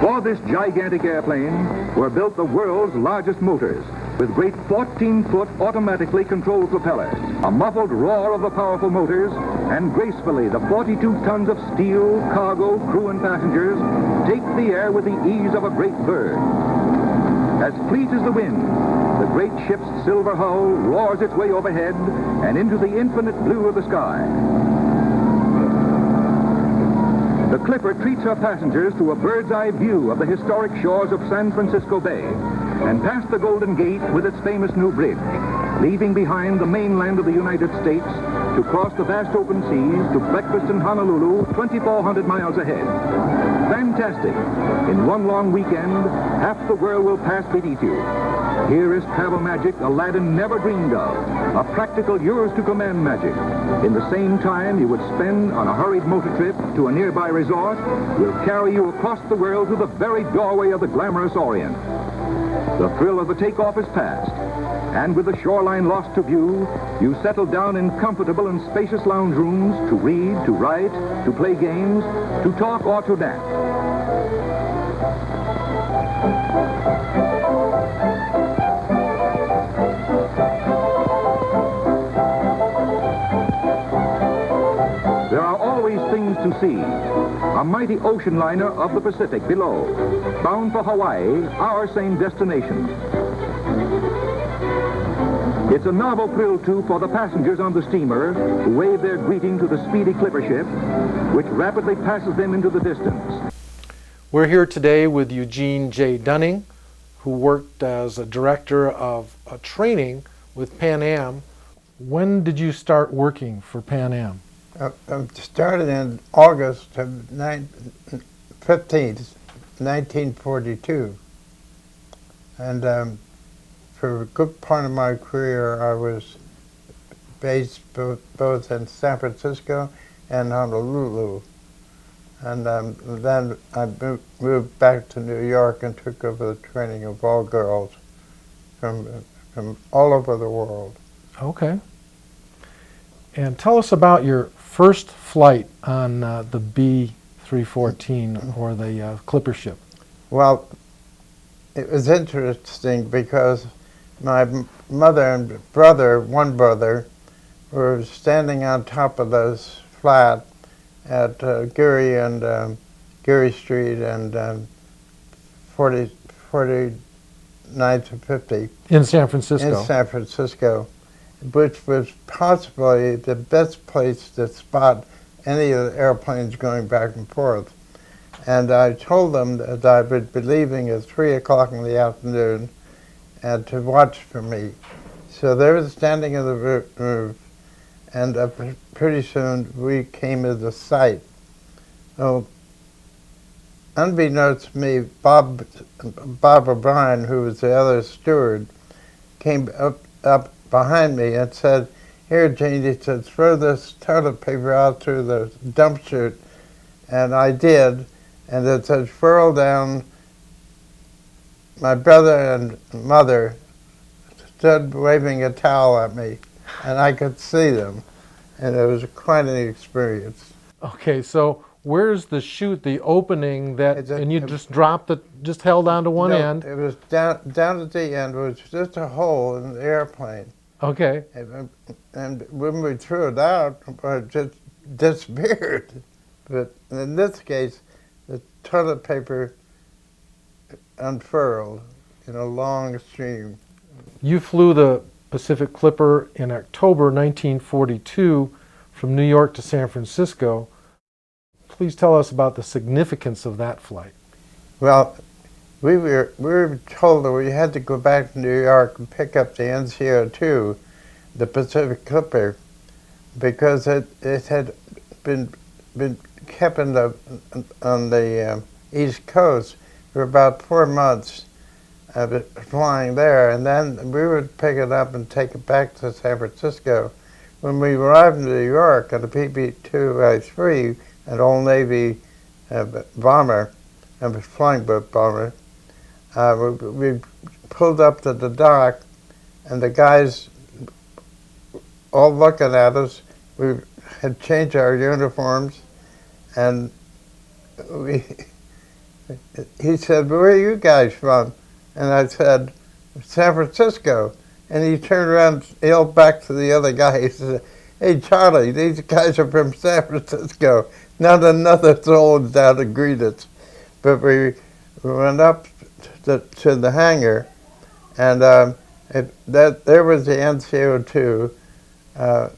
For this gigantic airplane were built the world's largest motors, with great 14-foot automatically controlled propellers, a muffled roar of the powerful motors, and gracefully the 42 tons of steel, cargo, crew, and passengers take the air with the ease of a great bird. As fleet as the wind, the great ship's silver hull roars its way overhead and into the infinite blue of the sky. The Clipper treats her passengers to a bird's-eye view of the historic shores of San Francisco Bay and past the Golden Gate with its famous new bridge, leaving behind the mainland of the United States to cross the vast open seas to breakfast in Honolulu, 2,400 miles ahead. Fantastic! In one long weekend, half the world will pass beneath you. Here is travel magic Aladdin never dreamed of, a practical yours-to-command magic. In the same time you would spend on a hurried motor trip to a nearby resort, will carry you across the world to the very doorway of the glamorous Orient. The thrill of the takeoff is past, and with the shoreline lost to view, you settle down in comfortable and spacious lounge rooms to read, to write, to play games, to talk, or to nap. There are always things to see. A mighty ocean liner of the Pacific below, bound for Hawaii, our same destination. It's a novel thrill, too, for the passengers on the steamer who wave their greeting to the speedy Clipper ship, which rapidly passes them into the distance. We're here today with Eugene J. Dunning, who worked as a director of training with Pan Am. When did you start working for Pan Am? I started in August of 15th, 1942. And for a good part of my career, I was based both in San Francisco and Honolulu. And then I moved back to New York and took over the training of all girls from all over the world. Okay. And tell us about your first flight on the B-314 or the Clipper ship. Well, it was interesting because my mother and brother, one brother, were standing on top of this flat at Geary and Geary Street and 49th and 50. In San Francisco. In San Francisco, which was possibly the best place to spot any of the airplanes going back and forth. And I told them that I would be leaving at 3 o'clock in the afternoon and to watch for me. So they were standing in the roof, and pretty soon we came into sight. So, unbeknownst to me, Bob O'Brien, who was the other steward, came up behind me and said, "Here, Gene," he said, "throw this toilet paper out through the dump chute." And I did, and it said, "Furl down." My brother and mother stood waving a towel at me, and I could see them, and it was quite an experience. Okay, so where's the chute, the opening and you just dropped it, just held onto one end? It was down at the end, it was just a hole in the airplane. Okay. And when we threw it out, it just disappeared. But in this case, the toilet paper unfurled in a long stream. You flew the Pacific Clipper in October 1942 from New York to San Francisco. Please tell us about the significance of that flight. Well, we were told that we had to go back to New York and pick up the NCO-2, the Pacific Clipper, because it had been kept on the East Coast for about 4 months flying there, and then we would pick it up and take it back to San Francisco. When we arrived in New York on the PB-2I-3, an Old Navy bomber, a flying boat bomber, we pulled up to the dock, and the guys all looking at us. We had changed our uniforms, and he said, "Where are you guys from?" And I said, "San Francisco." And he turned around and yelled back to the other guy. He said, "Hey, Charlie, these guys are from San Francisco." Not another soul down to greet us. But we went up to the hangar, and there was the NCO-2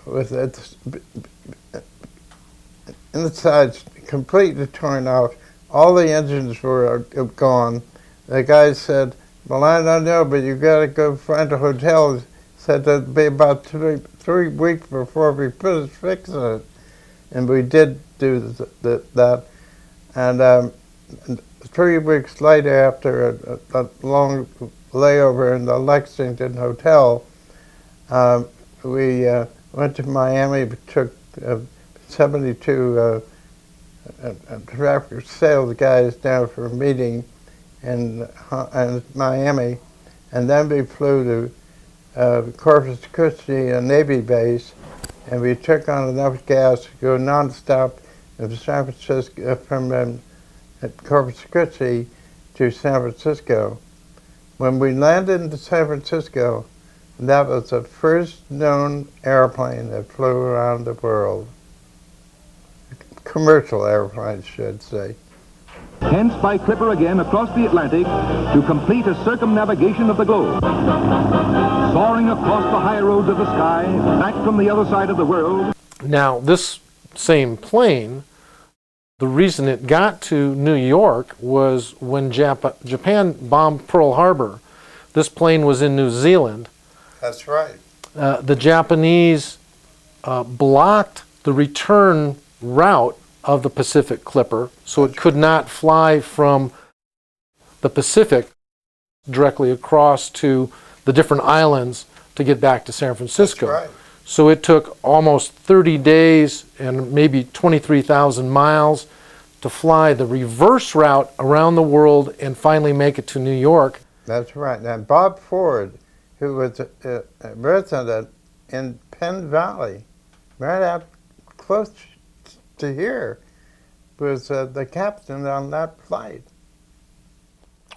with its inside completely torn out. All the engines were gone. The guy said, "Well, I don't know, but you got to go find a hotel." He said it'd be about three weeks before we finished fixing it. And we did do that. And 3 weeks later, after a long layover in the Lexington Hotel, we went to Miami. We took 72 traffic sales guys down for a meeting in Miami, and then we flew to Corpus Christi, a Navy base, and we took on enough gas to go nonstop from San Francisco, from Corpus Christi to San Francisco. When we landed in San Francisco, that was the first known airplane that flew around the world. Commercial airplane, I should say. Hence by Clipper again across the Atlantic to complete a circumnavigation of the globe. Soaring across the high roads of the sky, back from the other side of the world. Now, this same plane, the reason it got to New York was when Japan bombed Pearl Harbor. This plane was in New Zealand. That's right. The Japanese blocked the return route of the Pacific Clipper, so it could not fly from the Pacific directly across to the different islands to get back to San Francisco. That's right. So it took almost 30 days and maybe 23,000 miles to fly the reverse route around the world and finally make it to New York. That's right. Now, Bob Ford, who was a resident in Penn Valley, right out close to here, was the captain on that flight.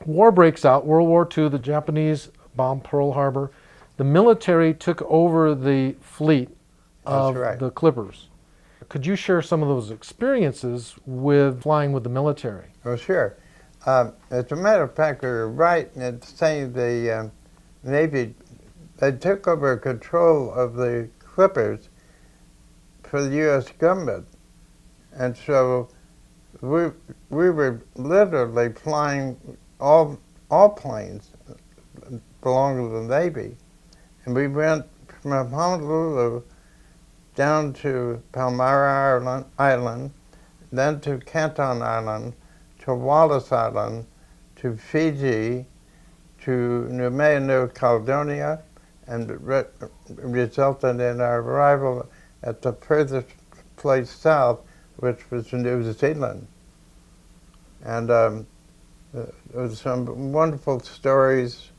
War breaks out, World War II, the Japanese bombed Pearl Harbor. The military took over the fleet of the Clippers. Could you share some of those experiences with flying with the military? Oh, sure. As a matter of fact, we were right in saying the Navy, they took over control of the Clippers for the U.S. government. And so we were literally flying all planes belonging to the Navy. And we went from Honolulu down to Palmyra Island, then to Canton Island, to Wallis Island, to Fiji, to New Caledonia, and resulted in our arrival at the furthest place south, which was New Zealand. And there was some wonderful stories,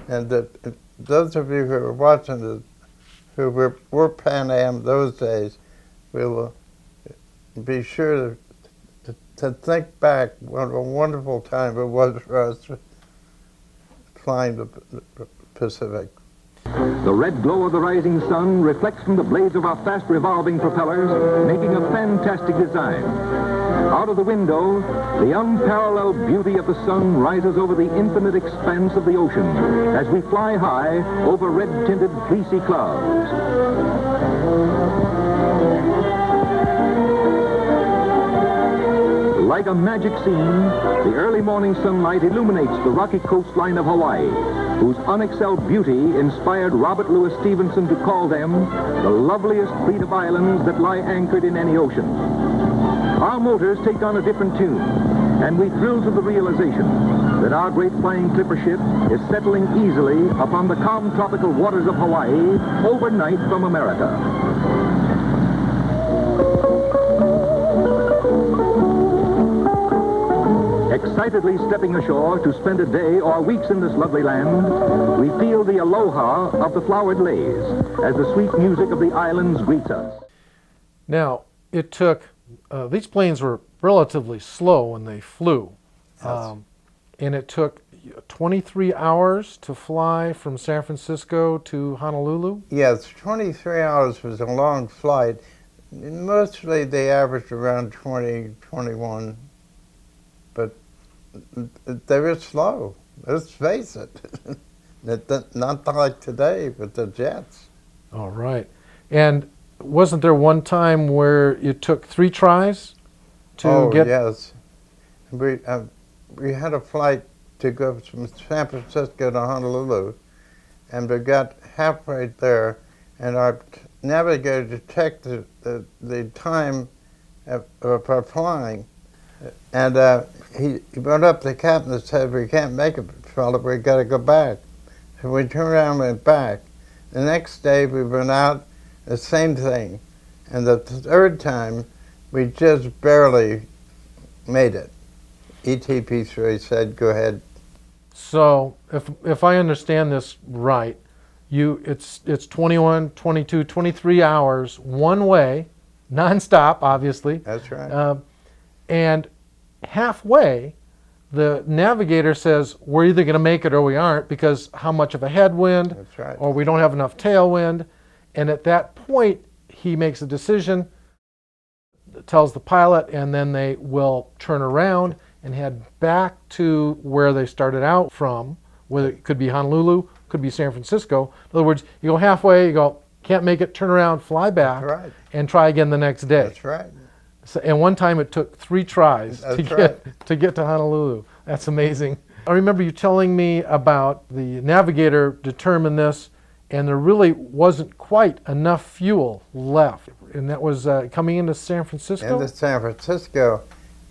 and those of you who are watching this, who were Pan Am those days, will be sure to think back what a wonderful time it was for us flying the Pacific. The red glow of the rising sun reflects from the blades of our fast revolving propellers, making a fantastic design. Out of the window, the unparalleled beauty of the sun rises over the infinite expanse of the ocean as we fly high over red-tinted fleecy clouds. Like a magic scene, the early morning sunlight illuminates the rocky coastline of Hawaii, whose unexcelled beauty inspired Robert Louis Stevenson to call them the loveliest fleet of islands that lie anchored in any ocean. Our motors take on a different tune, and we thrill to the realization that our great flying clipper ship is settling easily upon the calm tropical waters of Hawaii overnight from America. Excitedly stepping ashore to spend a day or weeks in this lovely land, we feel the aloha of the flowered leis as the sweet music of the islands greets us. Now, it took, these planes were relatively slow when they flew. Yes. And it took 23 hours to fly from San Francisco to Honolulu. Yes, 23 hours was a long flight. Mostly they averaged around 20, 21, but they were slow. Let's face it. Not like today with the jets. All right. And wasn't there one time where it took 3 tries to get? Oh, yes. We had a flight to go from San Francisco to Honolulu, and we got halfway there, and our navigator checked the time of our flying, and he went up to the captain and said, "We can't make it, fella, we got to go back." So we turned around and went back. The next day we went out, the same thing, and the third time we just barely made it. ETP3 said, "Go ahead." So if I understand this right, it's 21, 22, 23 hours one way, nonstop, obviously. That's right. And halfway, the navigator says, we're either going to make it or we aren't because how much of a headwind, That's right. or we don't have enough tailwind. And at that point, he makes a decision, tells the pilot, and then they will turn around and head back to where they started out from, whether it could be Honolulu, could be San Francisco. In other words, you go halfway, you go, can't make it, turn around, fly back, That's right. and try again the next day. That's right. So, and one time it took 3 tries to That's get to Honolulu. That's amazing. I remember you telling me about the navigator determined this, and there really wasn't quite enough fuel left, and that was coming into San Francisco. Into San Francisco,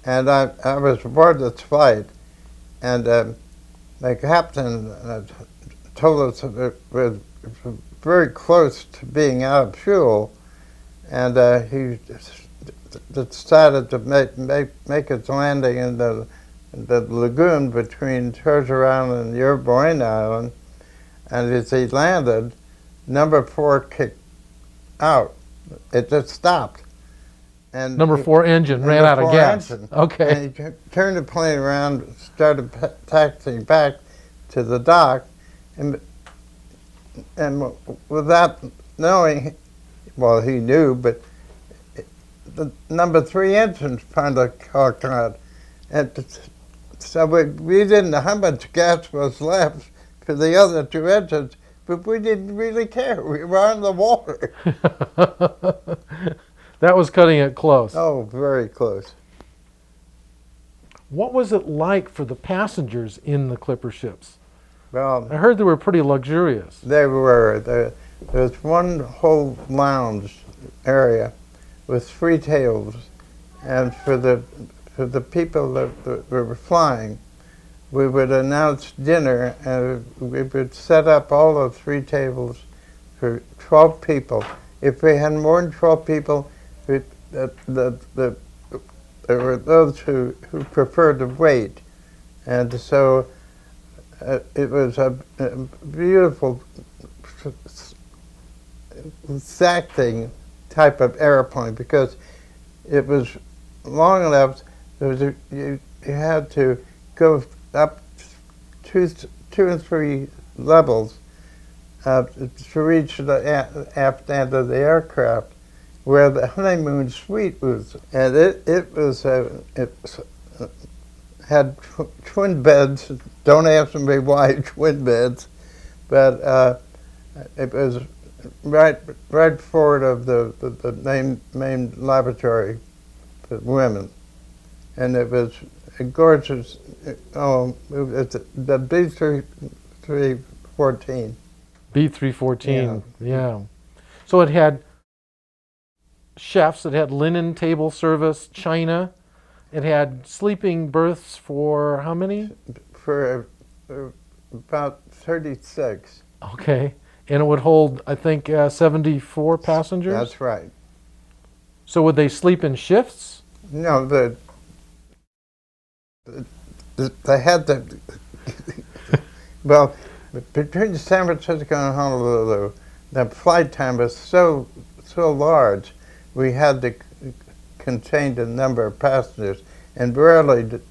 and I was aboard this flight, and the captain told us that we're very close to being out of fuel, and he decided to make its landing in the lagoon between Treasure Island and Yerba Buena Island, and as he landed, number 4 kicked out. It just stopped. And Number 4 engine ran out of gas. Okay. And he turned the plane around, started taxiing back to the dock, and without knowing, well, he knew, but the number 3 engine finally caught on. And so we didn't know how much gas was left for the other 2 engines, but we didn't really care. We were on the water. That was cutting it close. Oh, very close. What was it like for the passengers in the Clipper ships? Well, I heard they were pretty luxurious. they were. There was one whole lounge area with 3 tables, and for the people that were flying, we would announce dinner, and we would set up all the 3 tables for 12 people. If we had more than 12 people, there were those who preferred to wait, and so it was a beautiful, exacting type of airplane because it was long enough. You had to go up 2 and 3 levels to reach the aft end of the aircraft, where the honeymoon suite was, and it had twin beds. Don't ask me why twin beds, but it was right forward of the main laboratory for women, and it was a gorgeous. It's the B314. B314, yeah. So it had chefs, it had linen table service, china. It had sleeping berths for how many? For about 36. Okay. And it would hold, I think, 74 passengers? That's right. So would they sleep in shifts? No, they had the, well, between San Francisco and Honolulu, the flight time was so large, we had to contain the number of passengers, and rarely,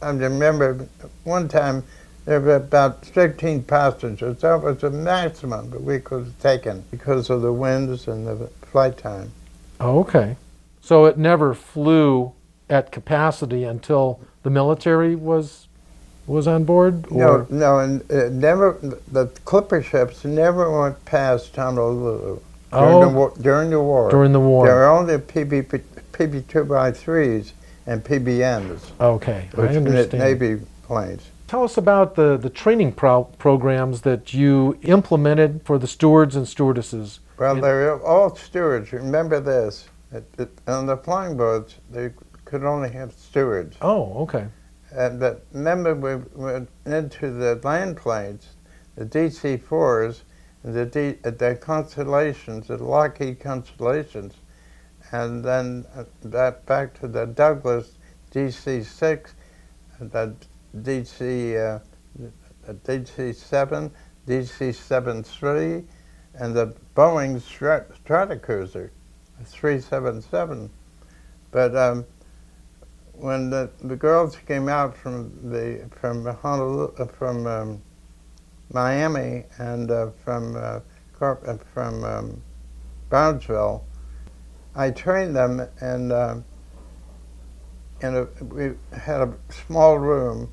I remember one time there were about 15 passengers. That was the maximum that we could have taken because of the winds and the flight time. Oh, okay. So it never flew at capacity until the military was on board? Or? No, and never. The clipper ships never went past Honolulu during the war. During the war. There were only PB-2x3s and PBNs. Okay, I which understand. Navy planes. Tell us about the training programs that you implemented for the stewards and stewardesses. Well, they're all stewards. Remember this. On the flying boats, they could only have stewards. Oh, okay. But remember, we went into the land planes, the DC-4s, and the Constellations, the Lockheed Constellations, and then back to the Douglas DC-6, the DC-7, DC-7-3, and the Boeing Stratocruiser, 377. But when the girls came out from Honolulu, from Miami, and from Brownsville, I trained them, and we had a small room,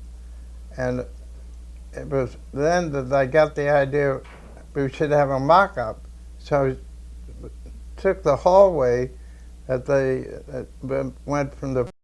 and it was then that I got the idea we should have a mock-up. So I took the hallway that they went from the